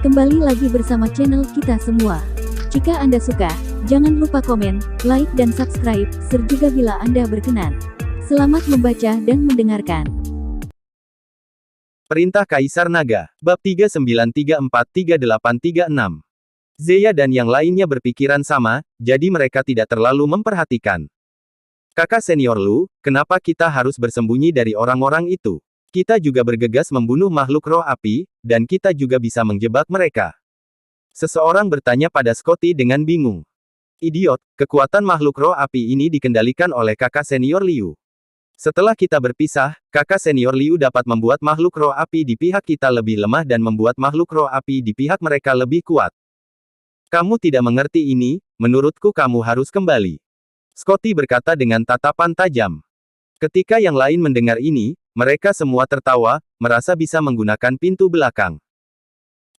Kembali lagi bersama channel kita semua. Jika Anda suka, jangan lupa komen, like dan subscribe, serta bila Anda berkenan. Selamat membaca dan mendengarkan. Perintah Kaisar Naga, Bab 39343836. Zeya dan yang lainnya berpikiran sama, jadi mereka tidak terlalu memperhatikan. Kakak senior Lu, kenapa kita harus bersembunyi dari orang-orang itu? Kita juga bergegas membunuh makhluk roh api, dan kita juga bisa menjebak mereka. Seseorang bertanya pada Scotty dengan bingung. Idiot, kekuatan makhluk roh api ini dikendalikan oleh kakak senior Liu. Setelah kita berpisah, kakak senior Liu dapat membuat makhluk roh api di pihak kita lebih lemah dan membuat makhluk roh api di pihak mereka lebih kuat. Kamu tidak mengerti ini, menurutku kamu harus kembali. Scotty berkata dengan tatapan tajam. Ketika yang lain mendengar ini, mereka semua tertawa, merasa bisa menggunakan pintu belakang.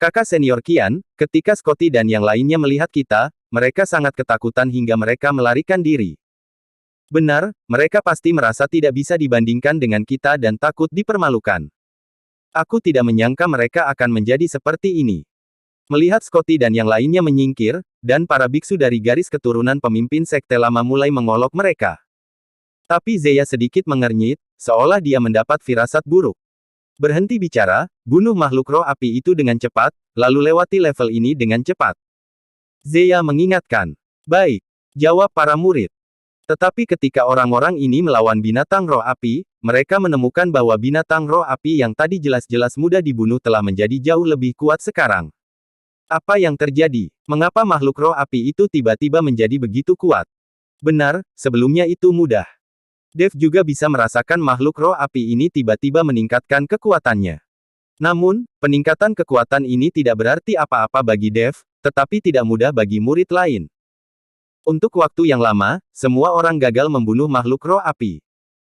Kakak senior Qian, ketika Scotty dan yang lainnya melihat kita, mereka sangat ketakutan hingga mereka melarikan diri. Benar, mereka pasti merasa tidak bisa dibandingkan dengan kita dan takut dipermalukan. Aku tidak menyangka mereka akan menjadi seperti ini. Melihat Scotty dan yang lainnya menyingkir, dan para biksu dari garis keturunan pemimpin sekte lama mulai mengolok mereka. Tapi Zeya sedikit mengernyit, seolah dia mendapat firasat buruk. Berhenti bicara, bunuh makhluk roh api itu dengan cepat, lalu lewati level ini dengan cepat. Zeya mengingatkan. Baik, jawab para murid. Tetapi ketika orang-orang ini melawan binatang roh api, mereka menemukan bahwa binatang roh api yang tadi jelas-jelas mudah dibunuh telah menjadi jauh lebih kuat sekarang. Apa yang terjadi? Mengapa makhluk roh api itu tiba-tiba menjadi begitu kuat? Benar, sebelumnya itu mudah. Dev juga bisa merasakan makhluk roh api ini tiba-tiba meningkatkan kekuatannya. Namun, peningkatan kekuatan ini tidak berarti apa-apa bagi Dev, tetapi tidak mudah bagi murid lain. Untuk waktu yang lama, semua orang gagal membunuh makhluk roh api.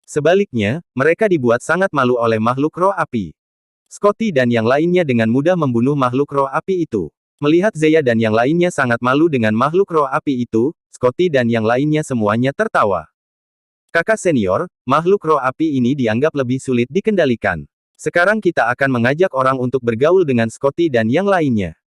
Sebaliknya, mereka dibuat sangat malu oleh makhluk roh api. Scotty dan yang lainnya dengan mudah membunuh makhluk roh api itu. Melihat Zeya dan yang lainnya sangat malu dengan makhluk roh api itu, Scotty dan yang lainnya semuanya tertawa. Kakak senior, makhluk roh api ini dianggap lebih sulit dikendalikan. Sekarang kita akan mengajak orang untuk bergaul dengan Scotty dan yang lainnya.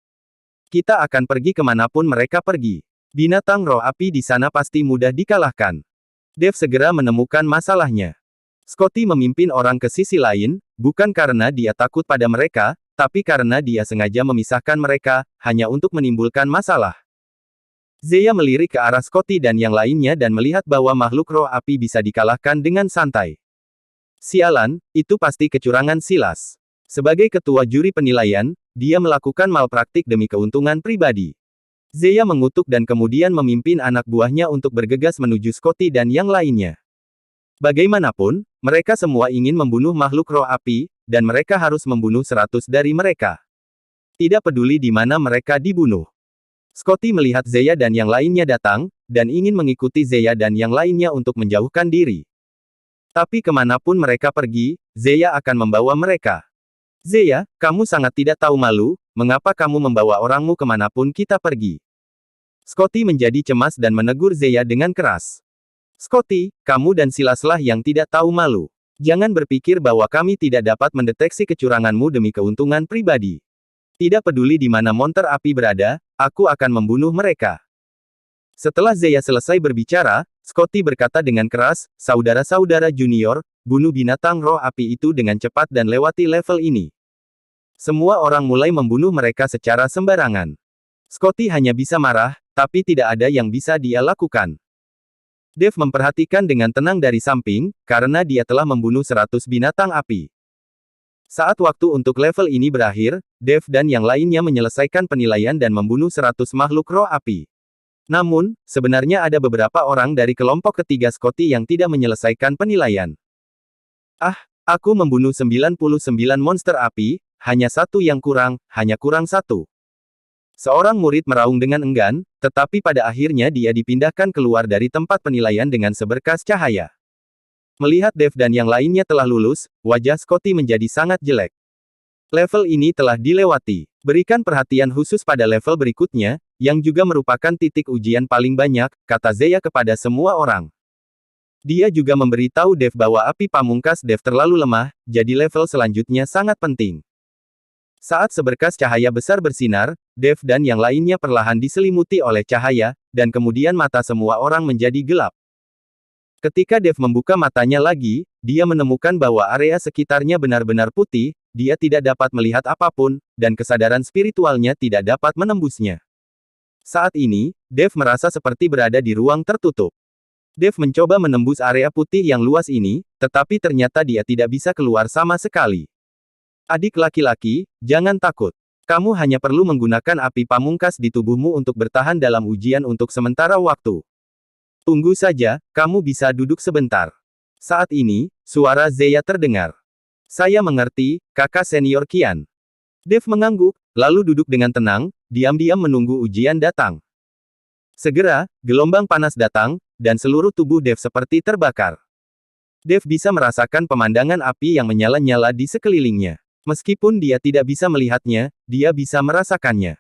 Kita akan pergi kemanapun mereka pergi. Binatang roh api di sana pasti mudah dikalahkan. Dev segera menemukan masalahnya. Scotty memimpin orang ke sisi lain, bukan karena dia takut pada mereka, tapi karena dia sengaja memisahkan mereka, hanya untuk menimbulkan masalah. Zeya melirik ke arah Scotty dan yang lainnya dan melihat bahwa makhluk roh api bisa dikalahkan dengan santai. Sialan, itu pasti kecurangan Silas. Sebagai ketua juri penilaian, dia melakukan malpraktik demi keuntungan pribadi. Zeya mengutuk dan kemudian memimpin anak buahnya untuk bergegas menuju Scotty dan yang lainnya. Bagaimanapun, mereka semua ingin membunuh makhluk roh api, dan mereka harus membunuh 100 dari mereka. Tidak peduli di mana mereka dibunuh. Scotty melihat Zeya dan yang lainnya datang, dan ingin mengikuti Zeya dan yang lainnya untuk menjauhkan diri. Tapi kemanapun mereka pergi, Zeya akan membawa mereka. Zeya, kamu sangat tidak tahu malu, mengapa kamu membawa orangmu kemanapun kita pergi? Scotty menjadi cemas dan menegur Zeya dengan keras. Scotty, kamu dan Silaslah yang tidak tahu malu. Jangan berpikir bahwa kami tidak dapat mendeteksi kecuranganmu demi keuntungan pribadi. Tidak peduli di mana monster api berada, aku akan membunuh mereka. Setelah Zeya selesai berbicara, Scotty berkata dengan keras, saudara-saudara junior, bunuh binatang roh api itu dengan cepat dan lewati level ini. Semua orang mulai membunuh mereka secara sembarangan. Scotty hanya bisa marah, tapi tidak ada yang bisa dia lakukan. Dev memperhatikan dengan tenang dari samping, karena dia telah membunuh 100 binatang api. Saat waktu untuk level ini berakhir, Dev dan yang lainnya menyelesaikan penilaian dan membunuh 100 makhluk roh api. Namun, sebenarnya ada beberapa orang dari kelompok ketiga Scotty yang tidak menyelesaikan penilaian. Aku membunuh 99 monster api, hanya satu yang kurang, hanya kurang satu. Seorang murid meraung dengan enggan, tetapi pada akhirnya dia dipindahkan keluar dari tempat penilaian dengan seberkas cahaya. Melihat Dev dan yang lainnya telah lulus, wajah Scotty menjadi sangat jelek. Level ini telah dilewati. Berikan perhatian khusus pada level berikutnya, yang juga merupakan titik ujian paling banyak, kata Zeya kepada semua orang. Dia juga memberitahu Dev bahwa api pamungkas Dev terlalu lemah, jadi level selanjutnya sangat penting. Saat seberkas cahaya besar bersinar, Dev dan yang lainnya perlahan diselimuti oleh cahaya, dan kemudian mata semua orang menjadi gelap. Ketika Dev membuka matanya lagi, dia menemukan bahwa area sekitarnya benar-benar putih, dia tidak dapat melihat apapun, dan kesadaran spiritualnya tidak dapat menembusnya. Saat ini, Dev merasa seperti berada di ruang tertutup. Dev mencoba menembus area putih yang luas ini, tetapi ternyata dia tidak bisa keluar sama sekali. Adik laki-laki, jangan takut. Kamu hanya perlu menggunakan api pamungkas di tubuhmu untuk bertahan dalam ujian untuk sementara waktu. Tunggu saja, kamu bisa duduk sebentar. Saat ini, suara Zeya terdengar. Saya mengerti, kakak senior Qian. Dev mengangguk, lalu duduk dengan tenang, diam-diam menunggu ujian datang. Segera, gelombang panas datang, dan seluruh tubuh Dev seperti terbakar. Dev bisa merasakan pemandangan api yang menyala-nyala di sekelilingnya. Meskipun dia tidak bisa melihatnya, dia bisa merasakannya.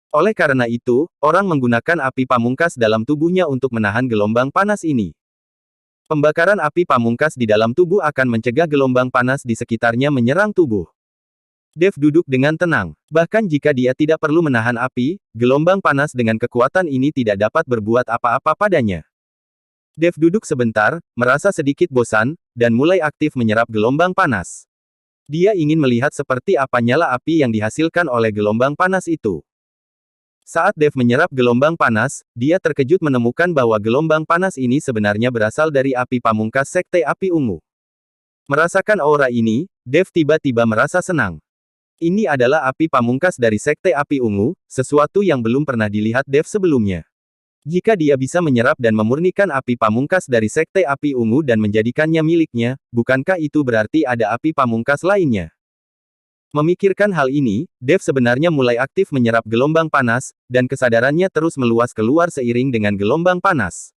Oleh karena itu, orang menggunakan api pamungkas dalam tubuhnya untuk menahan gelombang panas ini. Pembakaran api pamungkas di dalam tubuh akan mencegah gelombang panas di sekitarnya menyerang tubuh. Dev duduk dengan tenang. Bahkan jika dia tidak perlu menahan api, gelombang panas dengan kekuatan ini tidak dapat berbuat apa-apa padanya. Dev duduk sebentar, merasa sedikit bosan, dan mulai aktif menyerap gelombang panas. Dia ingin melihat seperti apa nyala api yang dihasilkan oleh gelombang panas itu. Saat Dev menyerap gelombang panas, dia terkejut menemukan bahwa gelombang panas ini sebenarnya berasal dari api pamungkas Sekte Api Ungu. Merasakan aura ini, Dev tiba-tiba merasa senang. Ini adalah api pamungkas dari Sekte Api Ungu, sesuatu yang belum pernah dilihat Dev sebelumnya. Jika dia bisa menyerap dan memurnikan api pamungkas dari Sekte Api Ungu dan menjadikannya miliknya, bukankah itu berarti ada api pamungkas lainnya? Memikirkan hal ini, Dev sebenarnya mulai aktif menyerap gelombang panas, dan kesadarannya terus meluas keluar seiring dengan gelombang panas.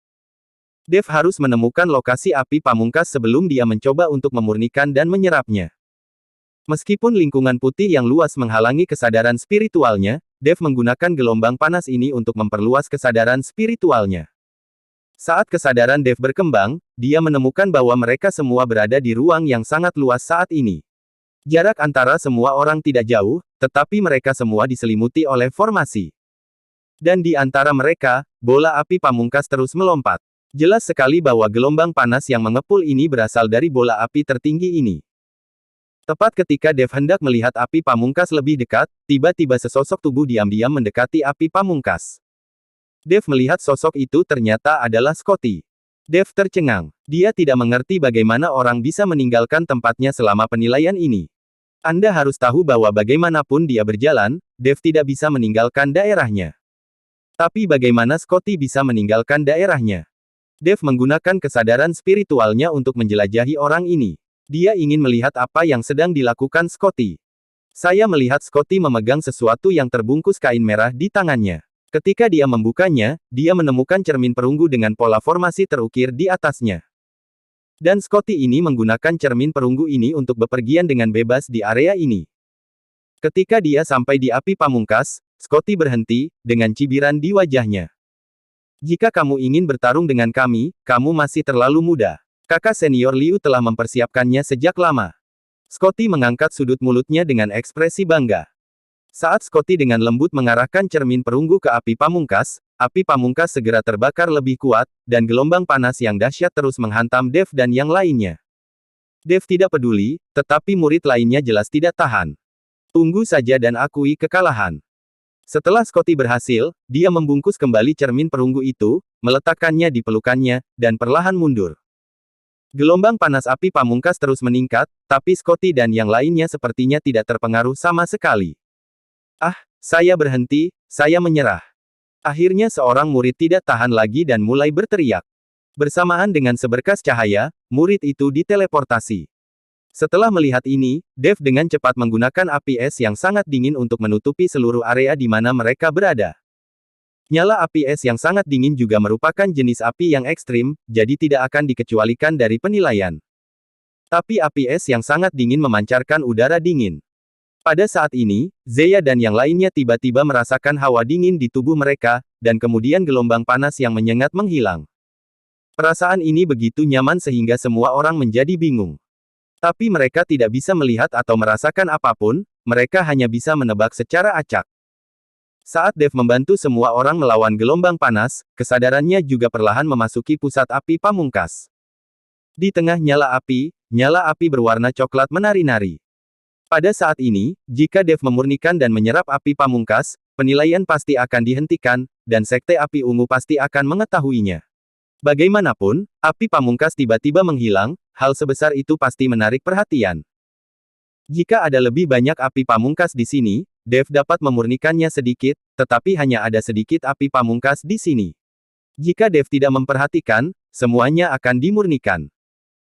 Dev harus menemukan lokasi api pamungkas sebelum dia mencoba untuk memurnikan dan menyerapnya. Meskipun lingkungan putih yang luas menghalangi kesadaran spiritualnya, Dev menggunakan gelombang panas ini untuk memperluas kesadaran spiritualnya. Saat kesadaran Dev berkembang, dia menemukan bahwa mereka semua berada di ruang yang sangat luas saat ini. Jarak antara semua orang tidak jauh, tetapi mereka semua diselimuti oleh formasi. Dan di antara mereka, bola api pamungkas terus melompat. Jelas sekali bahwa gelombang panas yang mengepul ini berasal dari bola api tertinggi ini. Tepat ketika Dev hendak melihat api pamungkas lebih dekat, tiba-tiba sesosok tubuh diam-diam mendekati api pamungkas. Dev melihat sosok itu ternyata adalah Scotty. Dev tercengang. Dia tidak mengerti bagaimana orang bisa meninggalkan tempatnya selama penilaian ini. Anda harus tahu bahwa bagaimanapun dia berjalan, Dev tidak bisa meninggalkan daerahnya. Tapi bagaimana Scotty bisa meninggalkan daerahnya? Dev menggunakan kesadaran spiritualnya untuk menjelajahi orang ini. Dia ingin melihat apa yang sedang dilakukan Scotty. Saya melihat Scotty memegang sesuatu yang terbungkus kain merah di tangannya. Ketika dia membukanya, dia menemukan cermin perunggu dengan pola formasi terukir di atasnya. Dan Scotty ini menggunakan cermin perunggu ini untuk bepergian dengan bebas di area ini. Ketika dia sampai di api pamungkas, Scotty berhenti, dengan cibiran di wajahnya. Jika kamu ingin bertarung dengan kami, kamu masih terlalu muda. Kakak senior Liu telah mempersiapkannya sejak lama. Scotty mengangkat sudut mulutnya dengan ekspresi bangga. Saat Scotty dengan lembut mengarahkan cermin perunggu ke api pamungkas segera terbakar lebih kuat, dan gelombang panas yang dahsyat terus menghantam Dev dan yang lainnya. Dev tidak peduli, tetapi murid lainnya jelas tidak tahan. Tunggu saja dan akui kekalahan. Setelah Scotty berhasil, dia membungkus kembali cermin perunggu itu, meletakkannya di pelukannya, dan perlahan mundur. Gelombang panas api pamungkas terus meningkat, tapi Scotty dan yang lainnya sepertinya tidak terpengaruh sama sekali. Ah, saya berhenti, saya menyerah. Akhirnya seorang murid tidak tahan lagi dan mulai berteriak. Bersamaan dengan seberkas cahaya, murid itu diteleportasi. Setelah melihat ini, Dev dengan cepat menggunakan api es yang sangat dingin untuk menutupi seluruh area di mana mereka berada. Nyala api es yang sangat dingin juga merupakan jenis api yang ekstrim, jadi tidak akan dikecualikan dari penilaian. Tapi api es yang sangat dingin memancarkan udara dingin. Pada saat ini, Zeya dan yang lainnya tiba-tiba merasakan hawa dingin di tubuh mereka, dan kemudian gelombang panas yang menyengat menghilang. Perasaan ini begitu nyaman sehingga semua orang menjadi bingung. Tapi mereka tidak bisa melihat atau merasakan apapun, mereka hanya bisa menebak secara acak. Saat Dev membantu semua orang melawan gelombang panas, kesadarannya juga perlahan memasuki pusat api pamungkas. Di tengah nyala api berwarna coklat menari-nari. Pada saat ini, jika Dev memurnikan dan menyerap api pamungkas, penilaian pasti akan dihentikan, dan Sekte Api Ungu pasti akan mengetahuinya. Bagaimanapun, api pamungkas tiba-tiba menghilang, hal sebesar itu pasti menarik perhatian. Jika ada lebih banyak api pamungkas di sini, Dev dapat memurnikannya sedikit, tetapi hanya ada sedikit api pamungkas di sini. Jika Dev tidak memperhatikan, semuanya akan dimurnikan.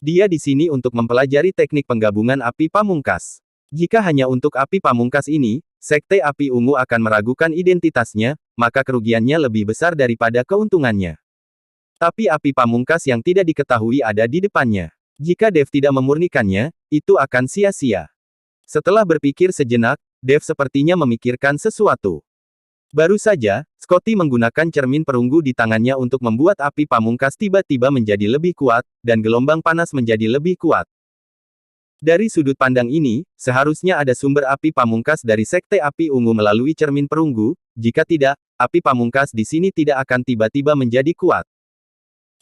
Dia di sini untuk mempelajari teknik penggabungan api pamungkas. Jika hanya untuk api pamungkas ini, Sekte Api Ungu akan meragukan identitasnya, maka kerugiannya lebih besar daripada keuntungannya. Tapi api pamungkas yang tidak diketahui ada di depannya. Jika Dev tidak memurnikannya, itu akan sia-sia. Setelah berpikir sejenak, Dev sepertinya memikirkan sesuatu. Baru saja, Scotty menggunakan cermin perunggu di tangannya untuk membuat api pamungkas tiba-tiba menjadi lebih kuat, dan gelombang panas menjadi lebih kuat. Dari sudut pandang ini, seharusnya ada sumber api pamungkas dari Sekte Api Ungu melalui cermin perunggu, jika tidak, api pamungkas di sini tidak akan tiba-tiba menjadi kuat.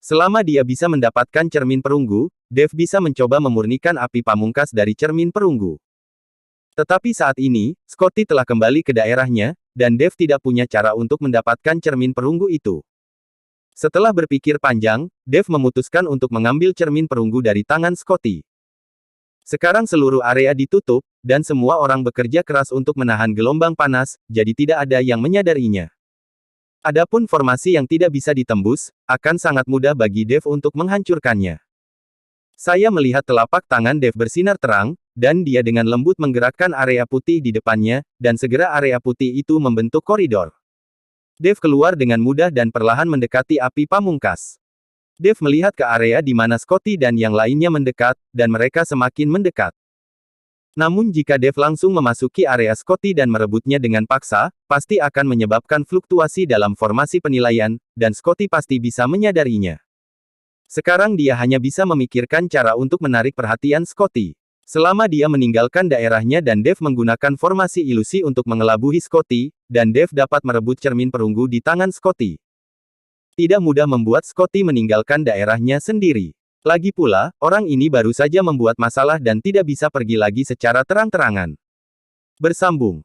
Selama dia bisa mendapatkan cermin perunggu, Dev bisa mencoba memurnikan api pamungkas dari cermin perunggu. Tetapi saat ini, Scotty telah kembali ke daerahnya, dan Dev tidak punya cara untuk mendapatkan cermin perunggu itu. Setelah berpikir panjang, Dev memutuskan untuk mengambil cermin perunggu dari tangan Scotty. Sekarang seluruh area ditutup, dan semua orang bekerja keras untuk menahan gelombang panas, jadi tidak ada yang menyadarinya. Adapun formasi yang tidak bisa ditembus, akan sangat mudah bagi Dev untuk menghancurkannya. Saya melihat telapak tangan Dev bersinar terang, dan dia dengan lembut menggerakkan area putih di depannya, dan segera area putih itu membentuk koridor. Dev keluar dengan mudah dan perlahan mendekati api pamungkas. Dev melihat ke area di mana Scotty dan yang lainnya mendekat, dan mereka semakin mendekat. Namun jika Dev langsung memasuki area Scotty dan merebutnya dengan paksa, pasti akan menyebabkan fluktuasi dalam formasi penilaian, dan Scotty pasti bisa menyadarinya. Sekarang dia hanya bisa memikirkan cara untuk menarik perhatian Scotty. Selama dia meninggalkan daerahnya dan Dev menggunakan formasi ilusi untuk mengelabui Scotty, dan Dev dapat merebut cermin perunggu di tangan Scotty. Tidak mudah membuat Scotty meninggalkan daerahnya sendiri. Lagi pula, orang ini baru saja membuat masalah dan tidak bisa pergi lagi secara terang-terangan. Bersambung.